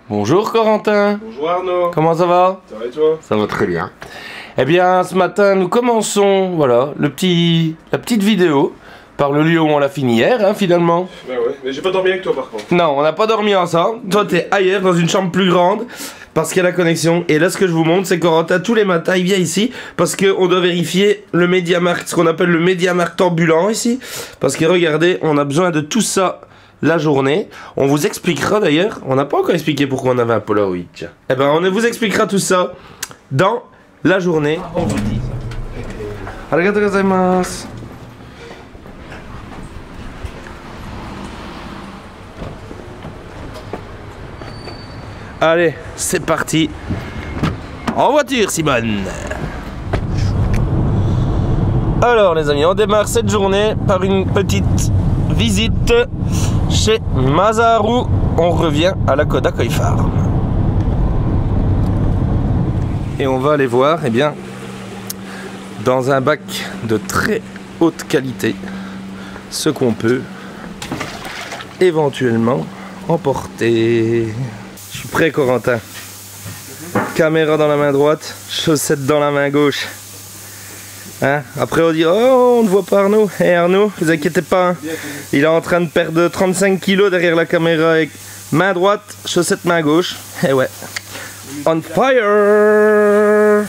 Bonjour Corentin. Bonjour Arnaud. Comment ça va? Ça va et toi? Ça va très bien. Eh bien, ce matin, nous commençons, voilà, la petite vidéo par le lieu où on l'a fini hier, hein, finalement. Bah ouais, mais j'ai pas dormi avec toi par contre. Non, on n'a pas dormi ensemble. Toi, t'es ailleurs, dans une chambre plus grande, parce qu'il y a la connexion. Et là, ce que je vous montre, c'est Corentin, tous les matins, il vient ici, parce qu'on doit vérifier le MediaMarkt, ce qu'on appelle le MediaMarkt ambulant ici. Parce que regardez, on a besoin de tout ça la journée. On vous expliquera d'ailleurs, on n'a pas encore expliqué pourquoi on avait un Polaroid. Tiens. Eh ben, on vous expliquera tout ça dans la journée. On vous dit. Arigatou gozaimasu. Allez, c'est parti. En voiture, Simone. Alors, les amis, on démarre cette journée par une petite visite chez Masaharu. On revient à la Kodakoi Farm. Et on va aller voir, eh bien, dans un bac de très haute qualité, ce qu'on peut éventuellement emporter. Je suis prêt, Corentin. Caméra dans la main droite, chaussettes dans la main gauche. Hein? Après on dit oh, on ne voit pas Arnaud. Eh Arnaud, vous inquiétez pas, hein. Il est en train de perdre 35 kilos derrière la caméra avec main droite, chaussettes main gauche. Eh ouais. On fire.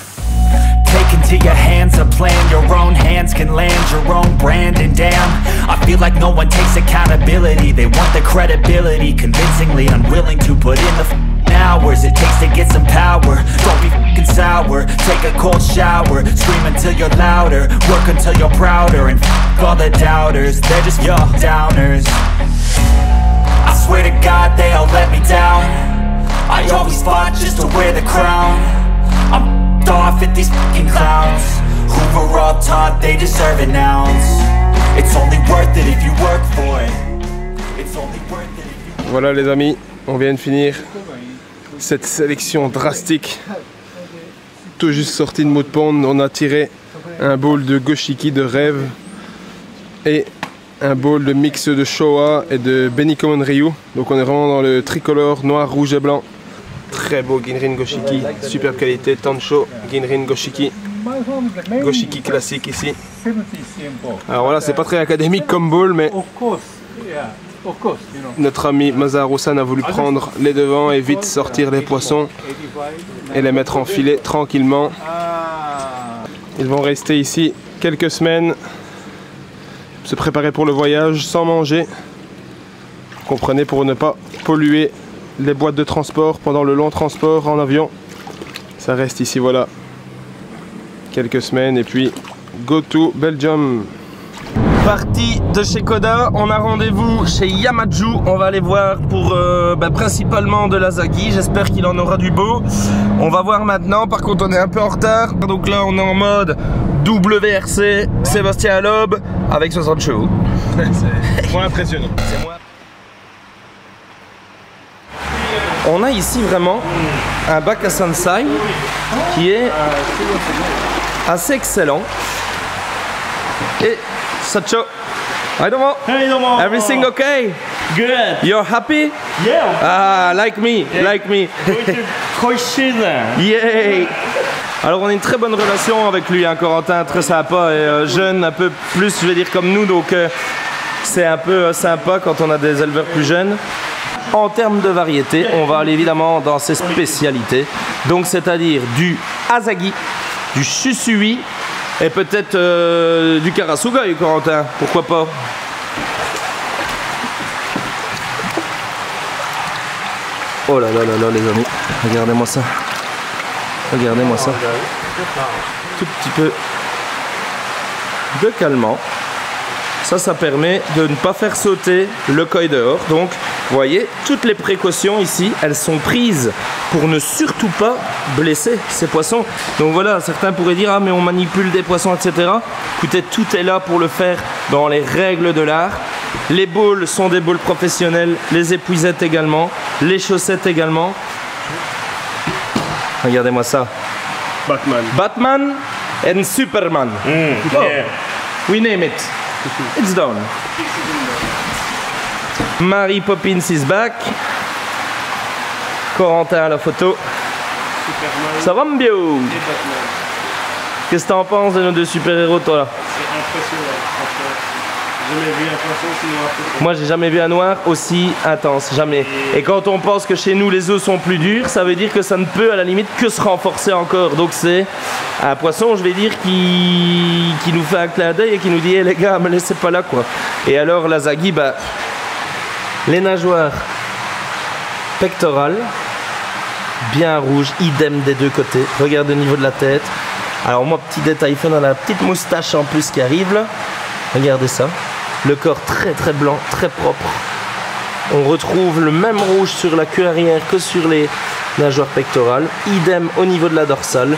Take into your hands a plan, your own hands can land your own brand. And damn, I feel like no one takes accountability. They want the credibility, convincingly unwilling to put in the hours it takes to get some power. Don't be f***ing sour, take a cold shower, scream until you're louder, work until you're prouder. And f*** all the doubters, they're just your downers. I swear to God they all let me down. I always fought just to wear the crown. I'm f***ed off at these f***ing clowns who were all taught they deserve an ounce. It's only worth it if you work for it. It's only worth it if you... Voilà les amis, on vient de finir cette sélection drastique. Tout juste sorti de Moot Pond, on a tiré un bowl de Goshiki de rêve et un bowl de mix de Showa et de Benikommon Ryu. Donc on est vraiment dans le tricolore noir, rouge et blanc. Très beau Ginrin Goshiki, superbe qualité, Tancho Ginrin Goshiki. Goshiki classique ici. Alors voilà, c'est pas très académique comme bowl, mais notre ami Masaharu-san a voulu prendre les devants et vite sortir les poissons et les mettre en filet tranquillement. Ils vont rester ici quelques semaines, se préparer pour le voyage sans manger. Comprenez, pour ne pas polluer les boîtes de transport pendant le long transport en avion. Ça reste ici, voilà, quelques semaines et puis go to Belgium. Parti de chez Koda, on a rendez-vous chez Yamaju. On va aller voir pour principalement de l'Azagi. J'espère qu'il en aura du beau. On va voir maintenant. Par contre, on est un peu en retard. Donc là, on est en mode WRC Sébastien Loeb avec 60 chevaux. C'est moins impressionnant. On a ici vraiment un bac à Sansai qui est assez excellent. Et Sacho, hi domo. Hey, domo. Everything okay? Good. You're happy? Yeah. Ah, like me, like me. Yay! Alors on a une très bonne relation avec lui, hein, Corentin, très sympa et jeune, un peu plus, je vais dire comme nous, donc c'est un peu sympa quand on a des éleveurs plus jeunes. En termes de variété, on va aller évidemment dans ses spécialités, donc c'est-à-dire du Azagi, du Shusui et peut-être du Karasugai, Corentin, pourquoi pas? Oh là là là là les amis, regardez-moi ça. Regardez-moi ça. Tout petit peu de calmant. Ça permet de ne pas faire sauter le koi dehors. Donc, vous voyez, toutes les précautions ici, elles sont prises pour ne surtout pas blesser ces poissons. Donc voilà, certains pourraient dire, ah mais on manipule des poissons, etc. Écoutez, tout est là pour le faire dans les règles de l'art. Les bowls sont des bowls professionnels, les épuisettes également, les chaussettes également. Regardez-moi ça. Batman. Batman and Superman. Oh. Yeah. We name it. It's done. Mary Poppins is back. Corentin à la photo. Superman Ça va bien? et Batman. Qu'est-ce que t'en penses de nos deux super-héros, toi? C'est impressionnant, franchement. J'ai jamais vu un poisson aussi noir que ça. Moi, j'ai jamais vu un noir aussi intense, jamais. Et quand on pense que chez nous, les œufs sont plus durs, ça veut dire que ça ne peut, à la limite, que se renforcer encore. Donc c'est un poisson, je vais dire, qui nous fait un clin d'œil et qui nous dit hey, les gars, me laissez pas là, quoi. Et alors, la Zaghi, bah, les nageoires pectorales, bien rouges, idem des deux côtés. Regarde au niveau de la tête. Alors moi, petit détail fait, on a la petite moustache en plus qui arrive là. Regardez ça. Le corps très très blanc, très propre. On retrouve le même rouge sur la queue arrière que sur les nageoires pectorales. Idem au niveau de la dorsale.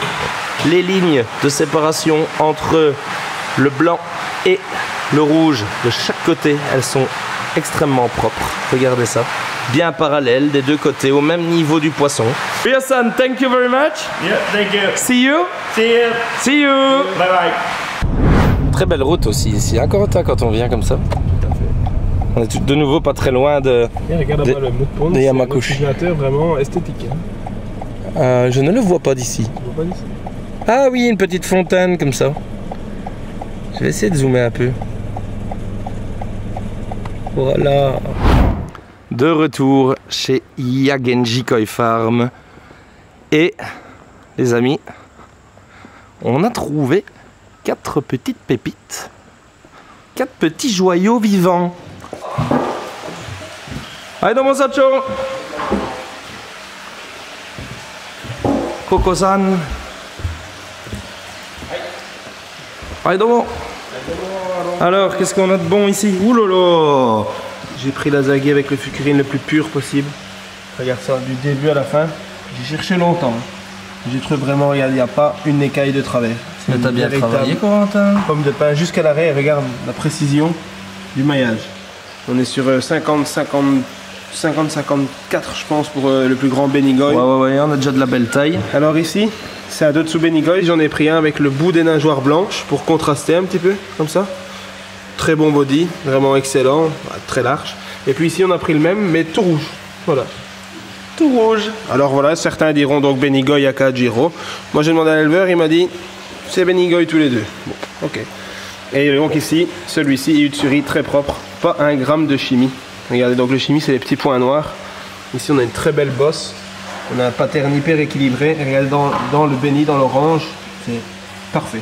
Les lignes de séparation entre le blanc et le rouge de chaque côté, elles sont extrêmement propres. Regardez ça. Bien parallèles des deux côtés, au même niveau du poisson. Hassan, thank you very much. Yeah, thank you. See you. See you. See you. Bye bye. Très belle route aussi ici, hein, Corentin, quand on vient comme ça. On est de nouveau pas très loin de Regarde de- là-bas le Moutpond, de c'est un Yamakushi. oxygénateur vraiment esthétique. Hein. Je ne le vois pas d'ici. Tu vois pas d'ici? Ah oui, une petite fontaine comme ça. Je vais essayer de zoomer un peu. Voilà. De retour chez Yagenji Koi Farm. Et les amis, on a trouvé 4 petites pépites. 4 petits joyaux vivants. Allez, dans mon sacho. Coco-san. Allez, dans mon. Alors, qu'est-ce qu'on a de bon ici? Ouh là là. J'ai pris la Zaghi avec le fukurine le plus pur possible. Regarde ça, du début à la fin. J'ai cherché longtemps. J'ai trouvé vraiment, regarde, il n'y a pas une écaille de travers. Mais t'as bien véritable travaillé, Corentin. pomme de pin jusqu'à l'arrêt. Regarde la précision du maillage. On est sur 50, 54 je pense pour le plus grand Benigoy. Ouais, on a déjà de la belle taille. Alors ici, c'est un Dotsu Benigoy. J'en ai pris un avec le bout des nageoires blanches pour contraster un petit peu, comme ça. Très bon body, vraiment excellent, très large. Et puis ici, on a pris le même, mais tout rouge. Voilà. Tout rouge. Alors voilà, certains diront donc Benigoy Akajiro. Moi, j'ai demandé à l'éleveur, il m'a dit c'est Benigoy tous les deux. Bon, ok. Et donc ici, celui-ci, Utsuri, très propre, pas un gramme de chimie. Regardez, donc le chimie, c'est les petits points noirs. Ici, on a une très belle bosse. On a un pattern hyper équilibré. Et regardez, dans le béni, dans l'orange, c'est parfait.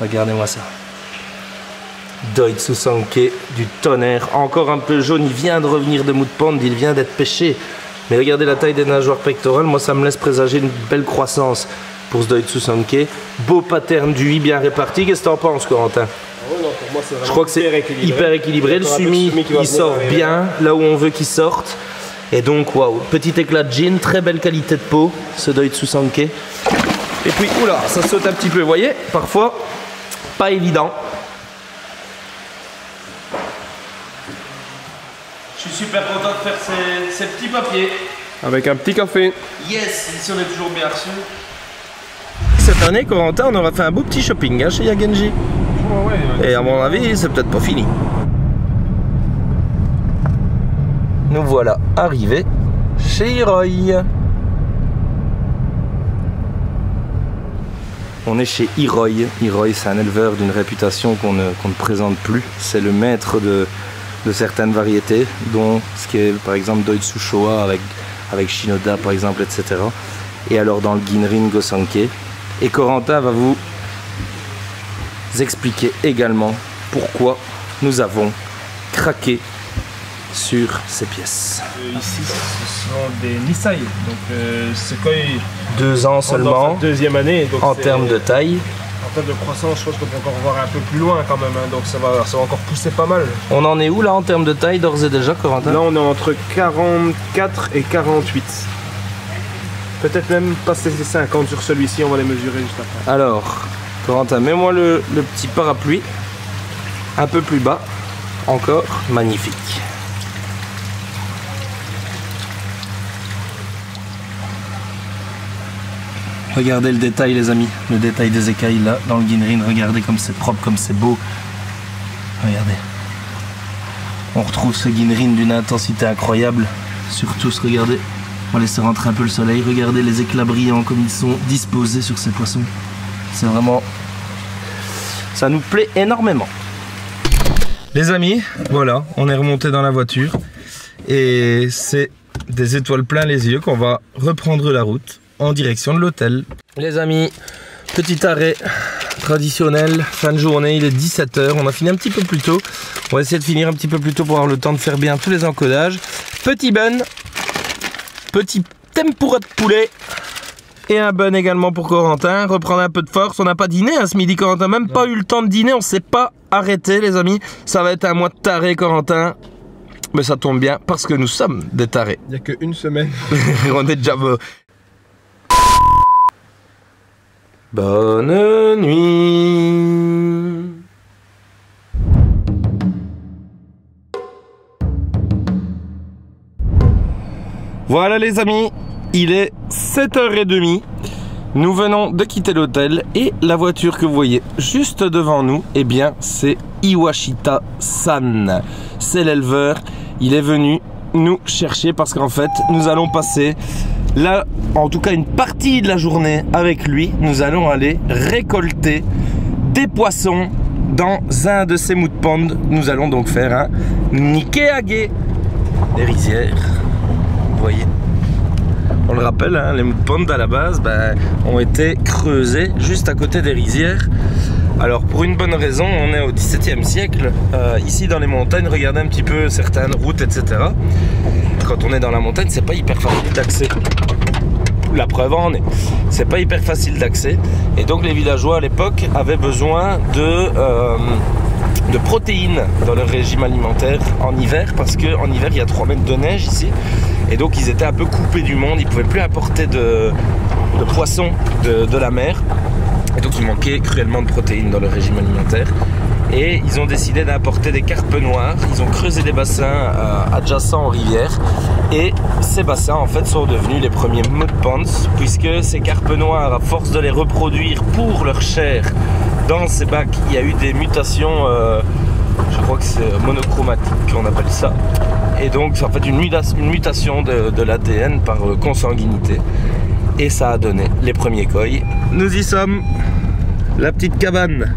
Regardez-moi ça. Doitsu Sanke, du tonnerre. Encore un peu jaune, il vient de revenir de Moutpond, il vient d'être pêché. Mais regardez la taille des nageoires pectorales, moi ça me laisse présager une belle croissance pour ce Doitsu Sanke. Beau pattern d'UI bien réparti. Qu'est-ce que t'en penses, Corentin? Je crois que c'est hyper équilibré. Le sumi, il sort bien là où on veut qu'il sorte. Et donc, waouh, petit éclat de jean, très belle qualité de peau, ce Doitsu Sanke. Et puis, oula, ça saute un petit peu, vous voyez, parfois, pas évident. Je suis super content de faire ces petits papiers. Avec un petit café. Yes, ici on est toujours bien reçus. Cette année, Corentin, on aura fait un beau petit shopping hein, chez Yagenji. Et à mon avis, c'est peut-être pas fini. Nous voilà arrivés chez Hiroi. On est chez Hiroi. Hiroi, c'est un éleveur d'une réputation qu'on ne présente plus. C'est le maître de certaines variétés, dont ce qui est par exemple Doitsu Showa avec Shinoda par exemple, etc. Et alors dans le Ginrin Gosanke. Et Corentin va vous expliquer également pourquoi nous avons craqué sur ces pièces. Ici, ce sont des Nisai. Donc, ce koi 2 ans dans seulement sa deuxième année. Donc en c'est- termes de taille. En termes de croissance, je pense qu'on peut encore voir un peu plus loin quand même. Hein. Donc, ça va encore pousser pas mal. On en est où là en termes de taille d'ores et déjà, Corentin? Là, on est entre 44 et 48. Peut-être même passer les 50 sur celui-ci, on va les mesurer juste après. Alors, Corentin, mets-moi le petit parapluie un peu plus bas. Encore magnifique. Regardez le détail, les amis. Le détail des écailles là, dans le Ginrin. Regardez comme c'est propre, comme c'est beau. Regardez. On retrouve ce Ginrin d'une intensité incroyable. Surtout, regardez, on va laisser rentrer un peu le soleil. Regardez les éclats brillants comme ils sont disposés sur ces poissons. C'est vraiment... ça nous plaît énormément. Les amis, voilà, on est remonté dans la voiture. Et c'est des étoiles plein les yeux qu'on va reprendre la route en direction de l'hôtel. Les amis, petit arrêt traditionnel, fin de journée, il est 17 h. On a fini un petit peu plus tôt. On va essayer de finir un petit peu plus tôt pour avoir le temps de faire bien tous les encodages. Petit bun, petit tempura de poulet et un bun également pour Corentin. Reprendre un peu de force. On n'a pas dîné ce midi, Corentin. Même pas eu le temps de dîner. On s'est pas arrêté, les amis. Ça va être un mois de taré, Corentin. Mais ça tombe bien parce que nous sommes des tarés. Il n'y a qu'une semaine. On est déjà beau. Bonne nuit. Voilà les amis, il est 7h30. Nous venons de quitter l'hôtel et la voiture que vous voyez juste devant nous, eh bien c'est Iwashita-san. C'est l'éleveur, il est venu nous chercher parce qu'en fait nous allons passer là, en tout cas une partie de la journée avec lui. Nous allons aller récolter des poissons dans un de ces mood ponds. Nous allons donc faire un Nikeage. Des rizières, vous voyez. On le rappelle, hein, les mood ponds à la base ont été creusés juste à côté des rizières. Alors pour une bonne raison, on est au XVIIe siècle, ici dans les montagnes. Regardez un petit peu certaines routes, etc. Quand on est dans la montagne, c'est pas hyper facile d'accès. La preuve en est, c'est pas hyper facile d'accès. Et donc les villageois à l'époque avaient besoin de protéines dans leur régime alimentaire en hiver, parce qu'en hiver il y a 3 mètres de neige ici. Et donc ils étaient un peu coupés du monde, ils ne pouvaient plus apporter de poissons de la mer. Et donc il manquait cruellement de protéines dans leur régime alimentaire. Et ils ont décidé d'importer des carpes noires. Ils ont creusé des bassins adjacents aux rivières. Et ces bassins en fait sont devenus les premiers mud ponds, puisque ces carpes noires, à force de les reproduire pour leur chair dans ces bacs, il y a eu des mutations, je crois que c'est monochromatique qu'on appelle ça. Et donc c'est en fait une mutation de l'ADN par consanguinité. Et ça a donné les premiers koi. Nous y sommes, la petite cabane.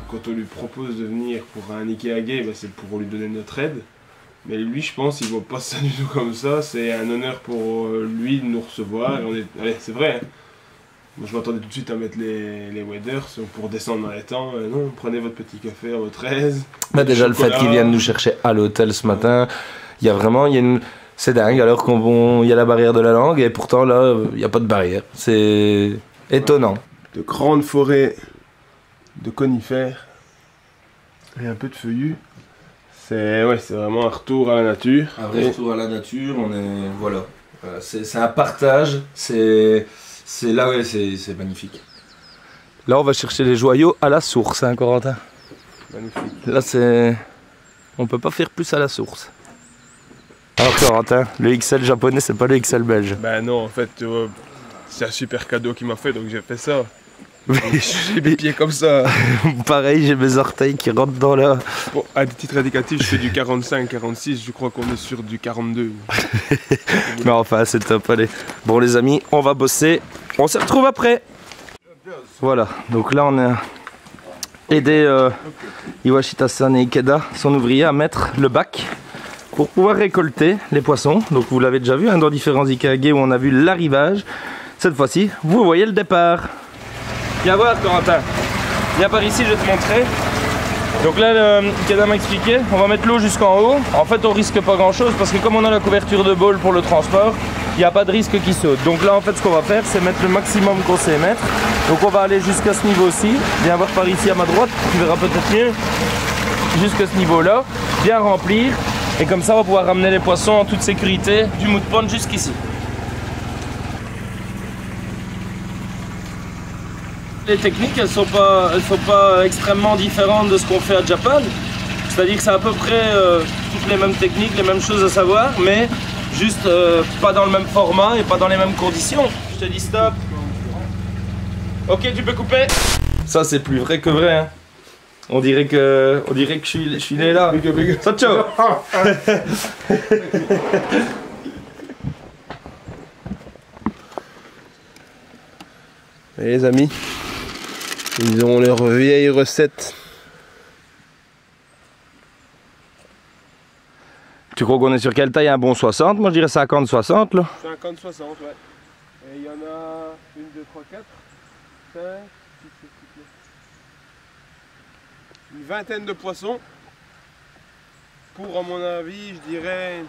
Quand on lui propose de venir pour un Nikeage, c'est pour lui donner notre aide. Mais lui, je pense, il voit pas ça du tout comme ça. C'est un honneur pour lui de nous recevoir. Allez, c'est vrai. Hein. Moi, je m'attendais tout de suite à mettre les waders pour descendre dans les temps. Non, prenez votre petit café à votre aise. Bah déjà, le fait qu'ils viennent nous chercher à l'hôtel ce matin, il y a vraiment... C'est dingue, alors qu'il y a la barrière de la langue et pourtant là, il n'y a pas de barrière. C'est étonnant. De grandes forêts de conifères et un peu de feuillus. C'est vraiment un retour à la nature. Un vrai retour à la nature, voilà. C'est un partage, c'est là, ouais, c'est magnifique. Là, on va chercher les joyaux à la source, hein, Corentin. Magnifique. Là, on peut pas faire plus à la source. Alors, Corentin, le XL japonais, c'est pas le XL belge. Ben non, en fait, c'est un super cadeau qu'il m'a fait, donc j'ai fait ça. J'ai mes pieds comme ça. Pareil, j'ai mes orteils qui rentrent dans là. Bon, à des titres indicatifs, je fais du 45-46, je crois qu'on est sur du 42. Mais enfin, c'est top, allez. Bon les amis, on va bosser, on se retrouve après. Voilà, donc là on a aidé Iwashita-san et Ikeda, son ouvrier, à mettre le bac pour pouvoir récolter les poissons. Donc vous l'avez déjà vu, hein, dans différents Nikeage où on a vu l'arrivage. Cette fois-ci, vous voyez le départ. Viens voir Corentin, viens par ici, je vais te montrer. Donc là, le Ikeda m'a expliqué, on va mettre l'eau jusqu'en haut. En fait, on risque pas grand chose parce que comme on a la couverture de bowl pour le transport, il n'y a pas de risque qui saute. Donc là, en fait, ce qu'on va faire, c'est mettre le maximum qu'on sait mettre. Donc on va aller jusqu'à ce niveau-ci. Viens voir par ici à ma droite, tu verras peut-être mieux. Jusqu'à ce niveau-là, bien remplir. Et comme ça, on va pouvoir ramener les poissons en toute sécurité du mood pond jusqu'ici. Les techniques, elles sont pas extrêmement différentes de ce qu'on fait à Japan. C'est-à-dire que c'est à peu près toutes les mêmes techniques, les mêmes choses à savoir, mais juste pas dans le même format et pas dans les mêmes conditions. Je te dis stop. Ok, tu peux couper. Ça, c'est plus vrai que vrai. Hein. On dirait que je suis né là. Ça, ciao. Et les amis, ils ont leur vieille recette. Tu crois qu'on est sur quelle taille? Un bon 60? Moi je dirais 50-60 là. 50-60, ouais. Et il y en a 1, 2, 3, 4, 5, 6, 7, 8, 9. Une vingtaine de poissons. Pour, à mon avis, je dirais...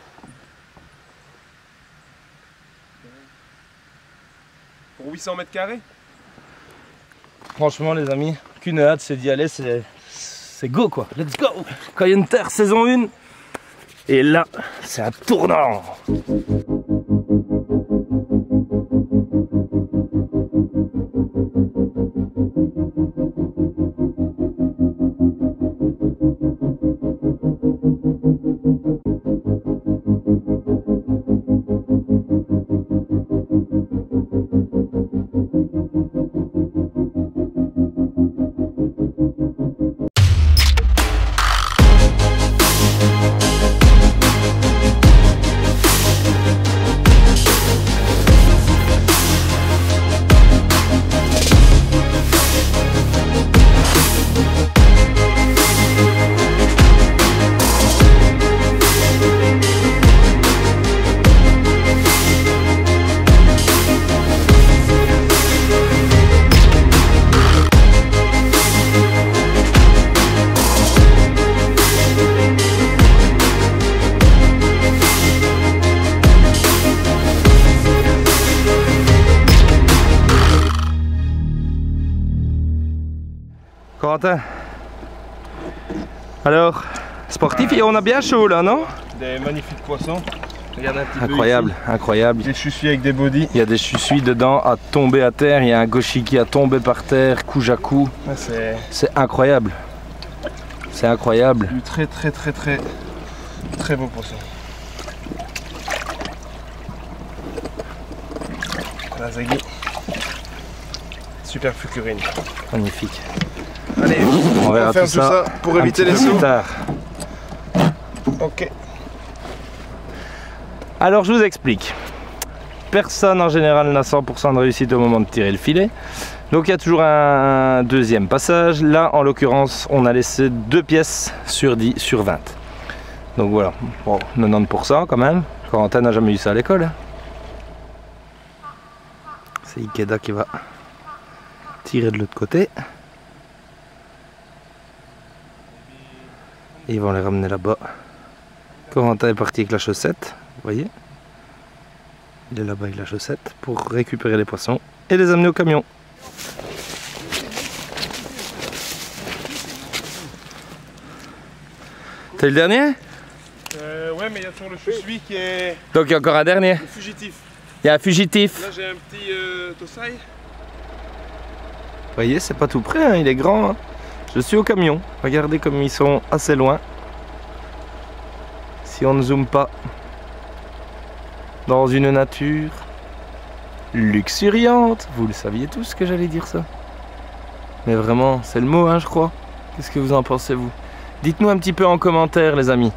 pour 800 mètres carrés. Franchement les amis, qu'une hâte c'est d'y aller, c'est go quoi, let's go. Cayenne Terre saison 1. Et là, c'est un tournant. Corentin, alors, sportif, et on a bien chaud là, non? Des magnifiques poissons. Regarde un petit peu Incroyable, ici. incroyable. Des chussuis avec des bodies. Il y a des chussuis dedans à tomber à terre, il y a un goshi qui a tombé par terre, kujaku. Ouais, c'est incroyable. C'est incroyable. du très beau poisson. La zagui. Super fucurine. Magnifique. Allez, On verra faire tout ça pour un éviter petit les peu plus sauts. tard. Ok. Alors je vous explique. Personne en général n'a 100% de réussite au moment de tirer le filet. Donc il y a toujours un deuxième passage. Là en l'occurrence on a laissé 2 pièces sur 10 sur 20. Donc voilà, bon, 90% quand même. Corentin n'a jamais eu ça à l'école. Hein. C'est Ikeda qui va tirer de l'autre côté. Et ils vont les ramener là-bas. Corentin est parti avec la chaussette, vous voyez. Il est là-bas avec la chaussette pour récupérer les poissons et les amener au camion. T'es le dernier? Ouais, mais il y a toujours le chusui qui est Donc il y a encore un dernier. le fugitif. Il y a un fugitif. Là, j'ai un petit tosai. Vous voyez, c'est pas tout près, hein, il est grand. Hein. Je suis au camion. Regardez comme ils sont assez loin. Si on ne zoome pas. Dans une nature luxuriante. Vous le saviez tous que j'allais dire ça. Mais vraiment, c'est le mot, hein, je crois. Qu'est-ce que vous en pensez, vous? Dites-nous un petit peu en commentaire, les amis.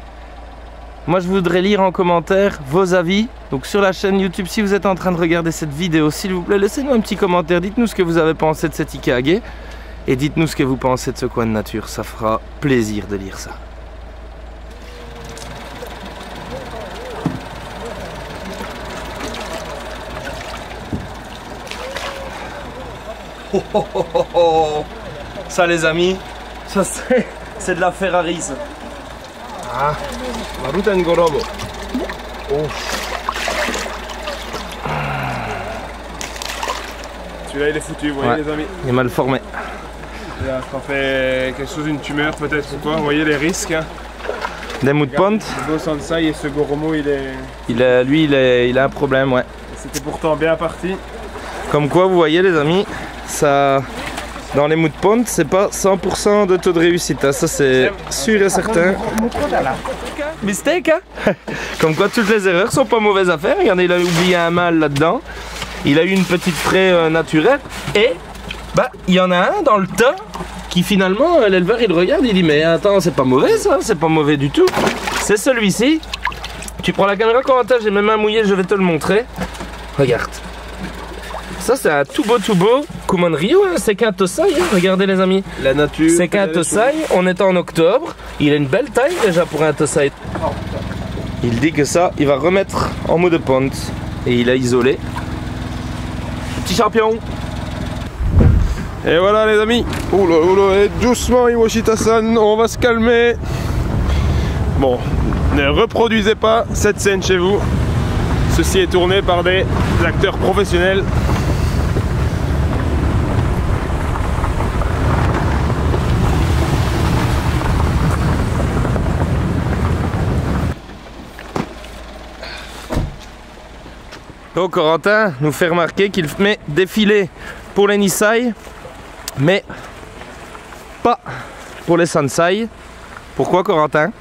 Moi, je voudrais lire en commentaire vos avis. Donc sur la chaîne YouTube, si vous êtes en train de regarder cette vidéo, s'il vous plaît, laissez-nous un petit commentaire. Dites-nous ce que vous avez pensé de cet Ikage. Et dites-nous ce que vous pensez de ce coin de nature. Ça fera plaisir de lire ça. Ça les amis, ça C'est de la Ferrari ça. Ah, Maruta Ngoromo. Oh. Celui-là il est foutu, vous voyez Ouais. les amis. Il est mal formé. Là, ça fait quelque chose, une tumeur peut-être ou quoi, vous voyez les risques. Hein. Des mood ponts. Le beau Sansai et ce Goromo il est... Il a un problème, ouais. C'était pourtant bien parti. Comme quoi, vous voyez les amis, ça, dans les mood ponts, c'est pas 100% de taux de réussite. Hein. Ça c'est sûr et certain. Mistake, hein. Comme quoi, toutes les erreurs sont pas mauvaises à faire. Regardez, il a oublié un mâle là-dedans. Il a eu une petite fraie naturelle et bah il y en a un dans le tas qui finalement l'éleveur il regarde, il dit mais attends c'est pas mauvais ça, c'est pas mauvais du tout. C'est celui-ci. Tu prends la caméra Corentin, j'ai mes mains mouillées, je vais te le montrer. Regarde. Ça c'est un tout beau Kumon Ryu, hein. C'est qu'un Tosai, hein. Regardez les amis. La nature. C'est qu'un Tosai, on est en octobre, il a une belle taille déjà pour un Tosai. Il dit que ça, il va remettre en mode de pente et il a isolé. Petit champion. Et voilà les amis. Oula oula, et doucement Iwashita-san, on va se calmer. Bon, ne reproduisez pas cette scène chez vous. Ceci est tourné par des acteurs professionnels. Donc Corentin nous fait remarquer qu'il met des filets pour les Nisai, mais pas pour les Sansai. Pourquoi Corentin?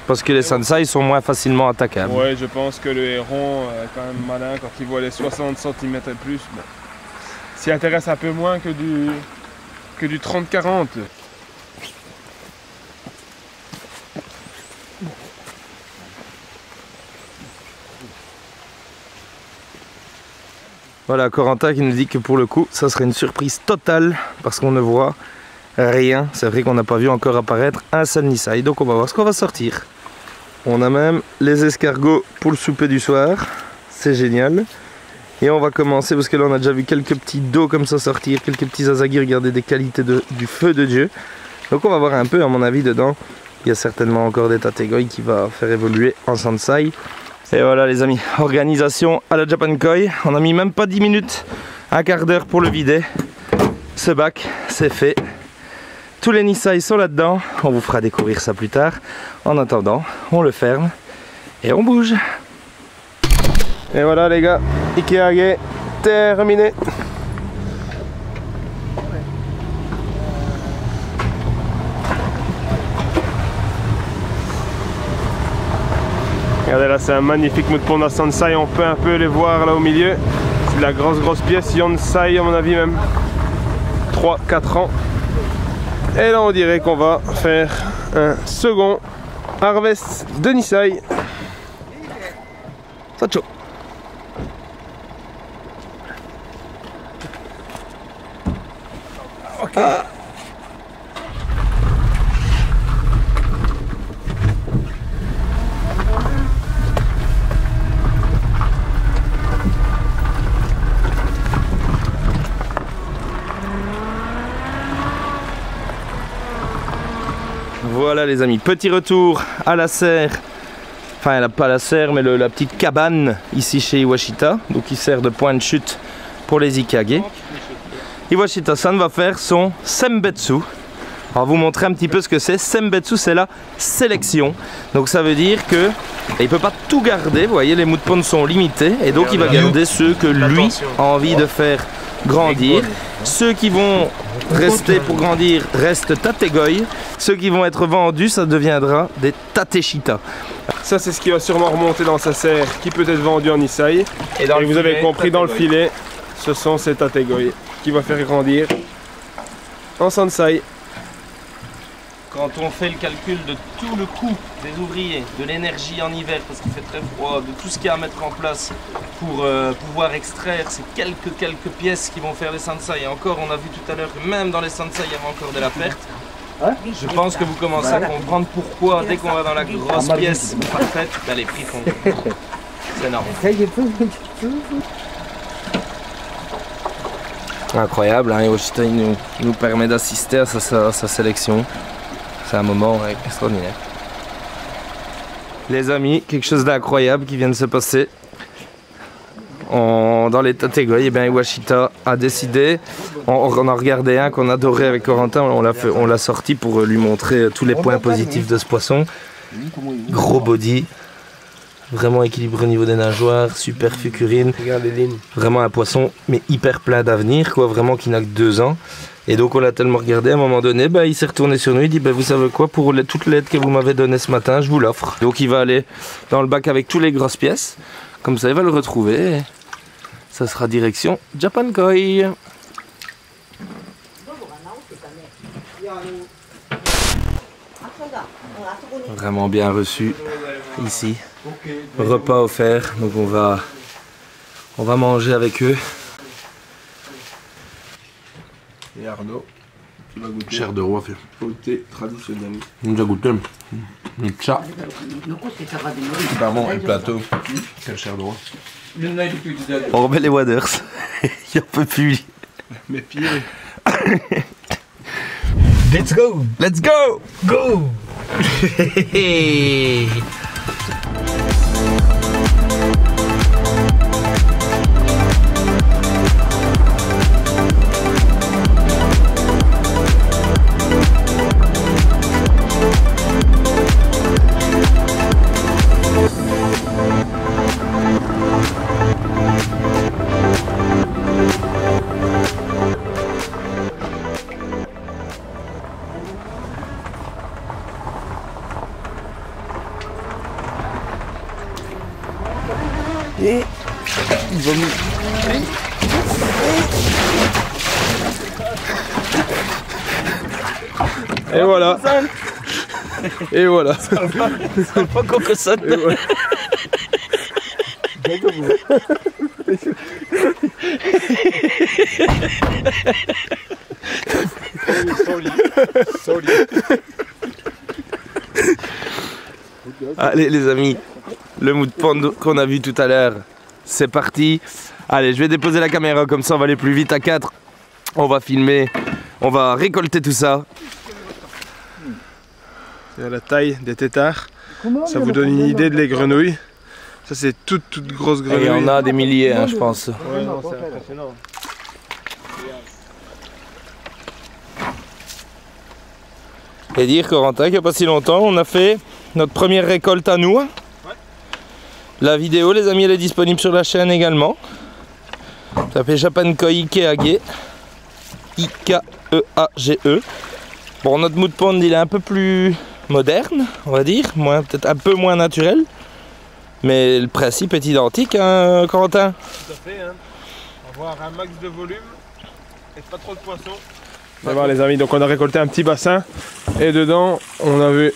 Parce que les Sansai sont moins facilement attaquables. Ouais, je pense que le héron est quand même malin quand il voit les 60 cm et plus. Bon, s'y intéresse un peu moins que du 30-40. Voilà, Corentin qui nous dit que pour le coup, ça serait une surprise totale parce qu'on ne voit rien. C'est vrai qu'on n'a pas vu encore apparaître un seul Nisai. Donc on va voir ce qu'on va sortir. On a même les escargots pour le souper du soir. C'est génial. Et on va commencer parce que là on a déjà vu quelques petits dos comme ça sortir, quelques petits asagi. Regardez des qualités du feu de Dieu. Donc on va voir un peu, à mon avis, dedans. Il y a certainement encore des tategoi qui va faire évoluer en Sansai. Et voilà les amis, organisation à la Japan Koi. On a mis même pas 10 minutes, un quart d'heure pour le vider. Ce bac, c'est fait. Tous les Nisai sont là-dedans. On vous fera découvrir ça plus tard. En attendant, on le ferme et on bouge. Et voilà les gars, Ikeage terminé. Regardez là, c'est un magnifique mood pond à Sansai, on peut un peu les voir là au milieu. C'est de la grosse pièce, Yonsai à mon avis même 3-4 ans. Et là on dirait qu'on va faire un second harvest de Nisai. Sacho. Ah. Voilà les amis, petit retour à la serre. Enfin pas la serre mais la petite cabane ici chez Iwashita. Donc il sert de point de chute pour les Ikage. Iwashita-san va faire son Sembetsu. On va vous montrer un petit peu ce que c'est. Sembetsu, c'est la sélection. Donc ça veut dire que il peut pas tout garder. Vous voyez, les mood ponds sont limités. Et donc il va garder ceux que lui a envie de faire grandir. Ceux qui vont rester pour grandir restent tategoi. Ceux qui vont être vendus, ça deviendra des tateshita. Ça c'est ce qui va sûrement remonter dans sa serre qui peut être vendu en Nisai. Et vous avez compris, dans le filet, ce sont ces tategoi qui va faire grandir en Sansai. Quand on fait le calcul de tout le coût des ouvriers, de l'énergie en hiver parce qu'il fait très froid, de tout ce qu'il y a à mettre en place pour pouvoir extraire ces quelques pièces qui vont faire les Sansai. Et encore, on a vu tout à l'heure que même dans les Sansai, il y avait encore de la perte. Je pense que vous commencez à comprendre pourquoi dès qu'on va dans la grosse pièce parfaite, ben les prix font. C'est énorme. Incroyable, hein, Iwashita nous permet d'assister à sa sélection. C'est un moment extraordinaire. Les amis, quelque chose d'incroyable qui vient de se passer. Dans les Tategoï, et bien Iwashita a décidé, on a regardé un qu'on adorait avec Corentin, on l'a sorti pour lui montrer tous les points positifs de ce poisson. Gros body, vraiment équilibré au niveau des nageoires, super fucurine, vraiment un poisson mais hyper plein d'avenir, quoi, vraiment qui n'a que 2 ans. Et donc on l'a tellement regardé, à un moment donné, bah, il s'est retourné sur nous, il dit bah, vous savez quoi, pour toute l'aide que vous m'avez donnée ce matin, je vous l'offre. Donc il va aller dans le bac avec toutes les grosses pièces, comme ça il va le retrouver. Et ça sera direction Japan Koi. Vraiment bien reçu ici. Repas offert, donc on va manger avec eux. Et Arnaud, tu vas goûter. Chair de roi, au thé traditionnel. On a déjà goûté. Le chat. Pardon, le plateau. Quelle chair de roi. On remet les waders. Il en peut plus. Mes pieds. Let's go! Let's go! Go! Et voilà. Et voilà. pas que ça. Et voilà. Allez les amis, le mood pond qu'on a vu tout à l'heure, c'est parti. Allez, je vais déposer la caméra, comme ça on va aller plus vite à 4. On va filmer, on va récolter tout ça. C'est la taille des têtards. Ça vous donne une idée de les grenouilles. Ça c'est toute grosse grenouille. Et il y en a des milliers, hein, je pense. Ouais, non, c'est impressionnant. Et dire, Corentin, qu'il n'y a pas si longtemps, on a fait notre première récolte à nous. Ouais. La vidéo, les amis, elle est disponible sur la chaîne également. Ça s'appelle Japan Koi Ikeage. I-K-E-A-G-E. Bon, notre mood pond, il est un peu plus moderne, on va dire. Peut-être un peu moins naturel. Mais le principe est identique, hein, Corentin? Tout à fait, hein. Avoir un max de volume et pas trop de poissons. Ça va les amis, donc on a récolté un petit bassin et dedans on avait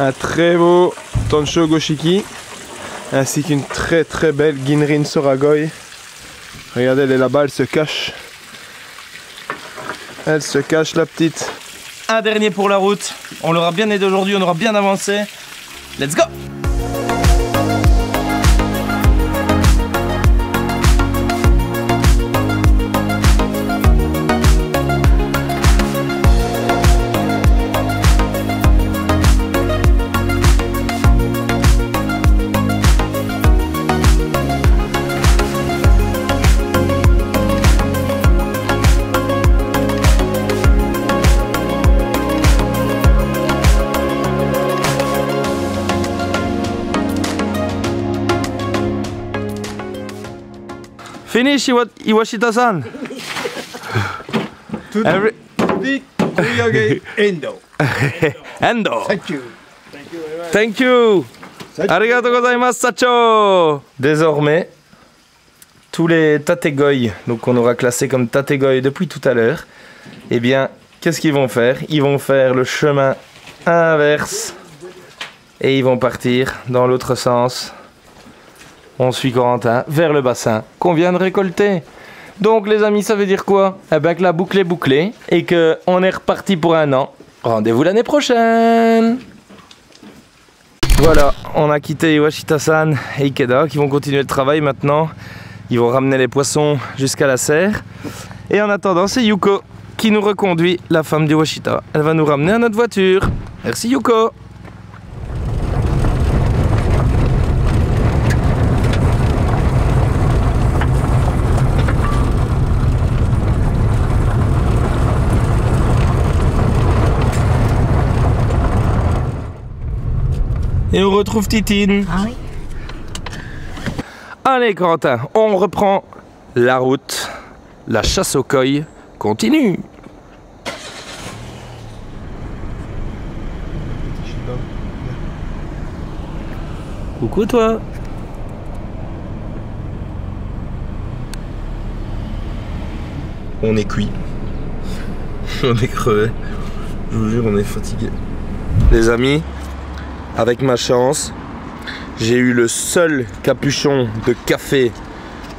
un très beau Tonsho Goshiki ainsi qu'une très belle Ginrin Soragoi. Regardez, elle est là-bas, elle se cache. Elle se cache, la petite. Un dernier pour la route. On l'aura bien aidé aujourd'hui, on aura bien avancé. Let's go! Finish, Iwashita-san. Endo. Endo. Thank you. Thank you very much. Thank you. Arigato gozaimasu, Sacho. Désormais, tous les tategoi, donc qu'on aura classé comme tategoi depuis tout à l'heure, eh bien, qu'est-ce qu'ils vont faire? Ils vont faire le chemin inverse et ils vont partir dans l'autre sens. On suit Corentin vers le bassin qu'on vient de récolter. Donc les amis, ça veut dire quoi? Eh bien que la boucle est bouclée et qu'on est reparti pour 1 an. Rendez-vous l'année prochaine. Voilà, on a quitté Iwashita-san et Ikeda qui vont continuer le travail maintenant. Ils vont ramener les poissons jusqu'à la serre. Et en attendant, c'est Yuko qui nous reconduit, la femme d'Iwashita. Elle va nous ramener à notre voiture. Merci Yoko. Et on retrouve Titine. Ah oui. Allez Corentin, on reprend la route. La chasse au coil continue. Coucou toi. On est cuit. On est crevé. Je vous jure, on est fatigué. Les amis, avec ma chance, j'ai eu le seul capuchon de café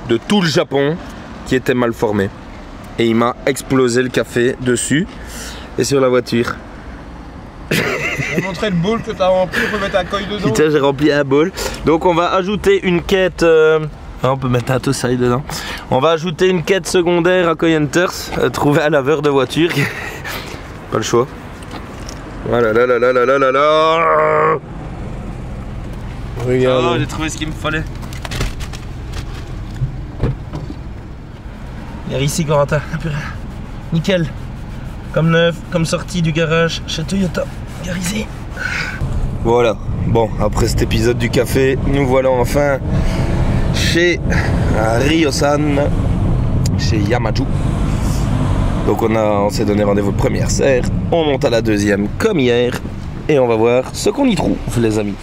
de tout le Japon qui était mal formé. Et il m'a explosé le café dessus et sur la voiture. Je vais montrer le bowl que tu as rempli pour mettre un coil dedans. Putain, j'ai rempli un bol. Donc on va ajouter une quête... on peut mettre un Tosai dedans. On va ajouter une quête secondaire à Koi Hunters. Trouver un laveur de voiture. Pas le choix. Voilà, là, là, là, là, là, là, là. Regarde. Oh, j'ai trouvé ce qu'il me fallait. Il y a ici, Corentin. Nickel. Comme neuf, comme sorti du garage chez Toyota. Regarde ici. Voilà. Bon, après cet épisode du café, nous voilà enfin chez Ryo-san, chez Yamaju. Donc on s'est donné rendez-vous de première serre. On monte à la deuxième comme hier. Et on va voir ce qu'on y trouve, les amis.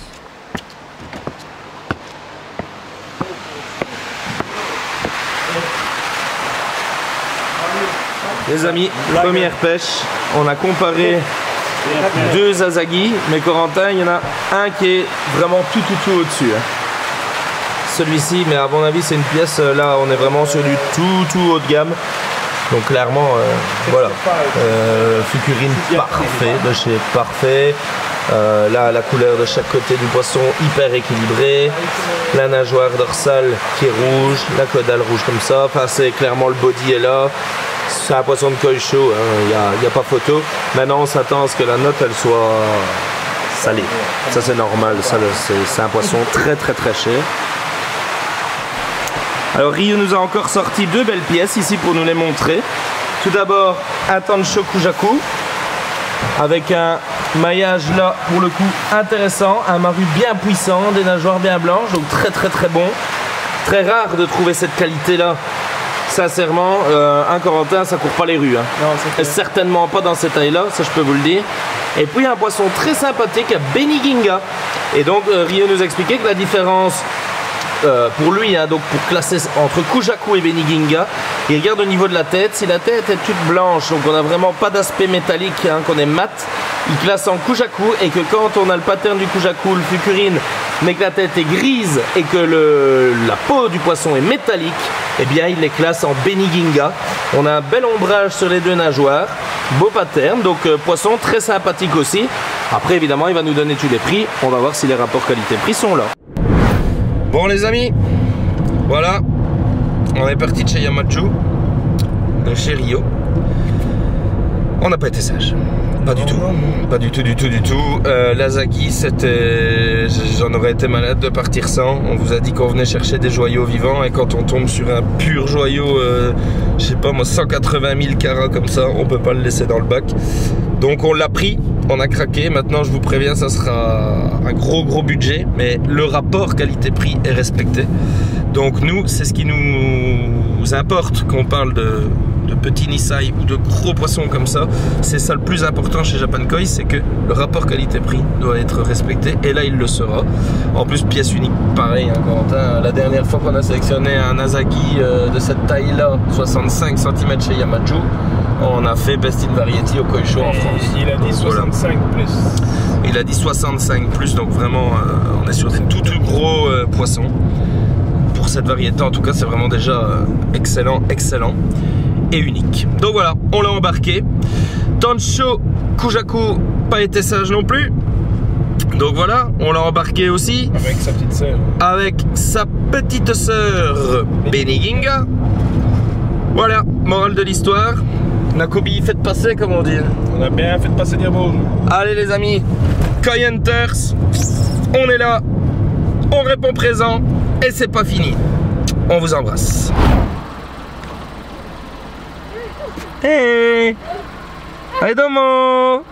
Les amis, première pêche, on a comparé deux Asagi, mais Corentin, il y en a un qui est vraiment tout au-dessus. Hein. Celui-ci, mais à mon avis, c'est une pièce, là, on est vraiment sur du tout haut de gamme. Donc clairement, voilà, Fukurine parfait, de chez Parfait. Là, la couleur de chaque côté du poisson hyper équilibrée. La nageoire dorsale qui est rouge, la caudale rouge comme ça. Enfin, c'est clairement le body est là. C'est un poisson de koi chaud, il n'y a pas photo. Maintenant, on s'attend à ce que la note elle soit salée. Ça, c'est normal. C'est un poisson très cher. Alors, Ryu nous a encore sorti deux belles pièces ici pour nous les montrer. Tout d'abord, un Tansho Kujaku avec un maillage là pour le coup intéressant, un maru bien puissant, des nageoires bien blanches, donc très bon. Très rare de trouver cette qualité là. Sincèrement, un Corentin, ça court pas les rues. Hein. Non, certainement pas dans cette taille là, ça je peux vous le dire. Et puis un poisson très sympathique, Beniginga. Et donc Ryo nous a expliqué que la différence pour lui, hein, donc pour classer entre Kujaku et Beniginga, il regarde au niveau de la tête. Si la tête est toute blanche, donc on n'a vraiment pas d'aspect métallique, hein, qu'on est mat, il classe en Kujaku. Et que quand on a le pattern du Kujaku, le Fukurine, mais que la tête est grise et que la peau du poisson est métallique, eh bien il les classe en Beniginga. On a un bel ombrage sur les deux nageoires, beau pattern, donc poisson très sympathique aussi. Après évidemment il va nous donner tous les prix, on va voir si les rapports qualité-prix sont là. Bon les amis, voilà, on est parti de chez Yamaju, de chez Ryo. On n'a pas été sage. Pas du tout, pas du tout. L'Asagi, c'était... J'en aurais été malade de partir sans. On vous a dit qu'on venait chercher des joyaux vivants et quand on tombe sur un pur joyau, je sais pas moi, 180 000 carats comme ça, on peut pas le laisser dans le bac. Donc on l'a pris, on a craqué. Maintenant je vous préviens, ça sera un gros budget, mais le rapport qualité-prix est respecté. Donc nous, c'est ce qui nous importe qu'on parle de petits Nisai ou de gros poissons comme ça. C'est ça le plus important chez Japan Koi, c'est que le rapport qualité-prix doit être respecté et là il le sera. En plus pièce unique, pareil hein, Corentin, la dernière fois qu'on a sélectionné un Asagi de cette taille là, 65 cm chez Yamaju, on a fait Best in Variety au Koi Show en France. Il a dit 65 plus. Il a dit 65 plus, donc vraiment on est sur des tout gros poissons. Pour cette variété en tout cas c'est vraiment déjà excellent et unique. Donc voilà, on l'a embarqué. Tansho Kujaku pas été sage non plus. Donc voilà, on l'a embarqué aussi. Avec sa petite sœur. Avec sa petite sœur Beniginga. Voilà, morale de l'histoire. Nakobi, faites passer comme on dit. On a bien fait de passer dire bonjour. Allez les amis, Koi Hunters, on est là, on répond présent et c'est pas fini. On vous embrasse. Hey, hey domo.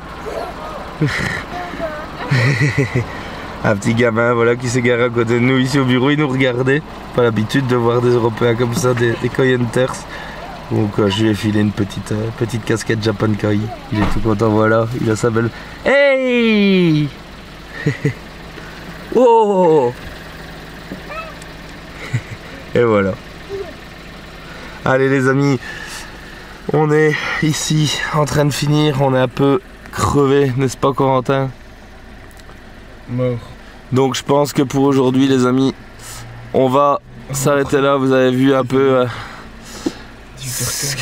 Un petit gamin voilà qui s'est garé à côté de nous ici au bureau, il nous regardait. Pas l'habitude de voir des Européens comme ça, des Koi Hunters. Donc je lui ai filé une petite casquette Japan Koi. Il est tout content, voilà, il a sa belle... Hey. Oh. Et voilà. Allez les amis, on est ici en train de finir, on est un peu crevé, n'est-ce pas Corentin? Mort. Donc je pense que pour aujourd'hui les amis, on va s'arrêter là. Vous avez vu un peu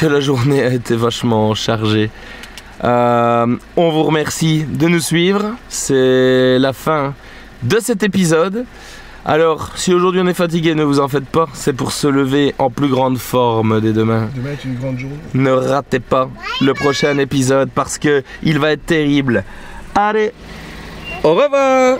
que la journée a été vachement chargée. On vous remercie de nous suivre. C'est la fin de cet épisode. Alors si aujourd'hui on est fatigué, ne vous en faites pas, c'est pour se lever en plus grande forme dès demain. Demain est une grande journée. Ne ratez pas le prochain épisode parce que il va être terrible. Allez, au revoir.